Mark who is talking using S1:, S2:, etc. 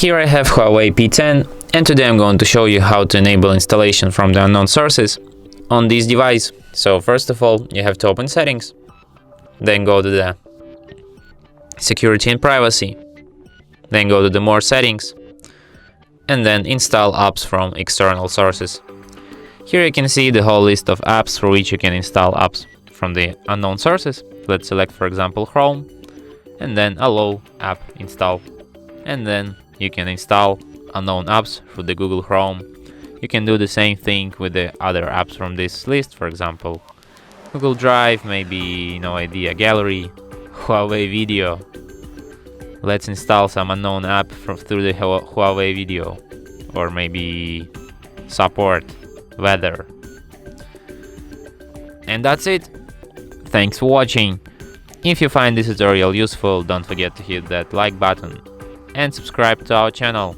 S1: Here I have HUAWEI P10, and today I'm going to show you how to enable installation from the unknown sources on this device. So first of all, you have to open settings, then go to the security and privacy, then go to the more settings, and then install apps from external sources. Here you can see the whole list of apps for which you can install apps from the unknown sources. Let's select, for example, Chrome, and then allow app install, and then you can install unknown apps through the Google Chrome. You can do the same thing with the other apps from this list, for example, Google Drive, maybe, no idea, Gallery, Huawei Video. Let's install some unknown app through the Huawei Video, or maybe support, weather. And that's it. Thanks for watching. If you find this tutorial useful, don't forget to hit that like button and subscribe to our channel.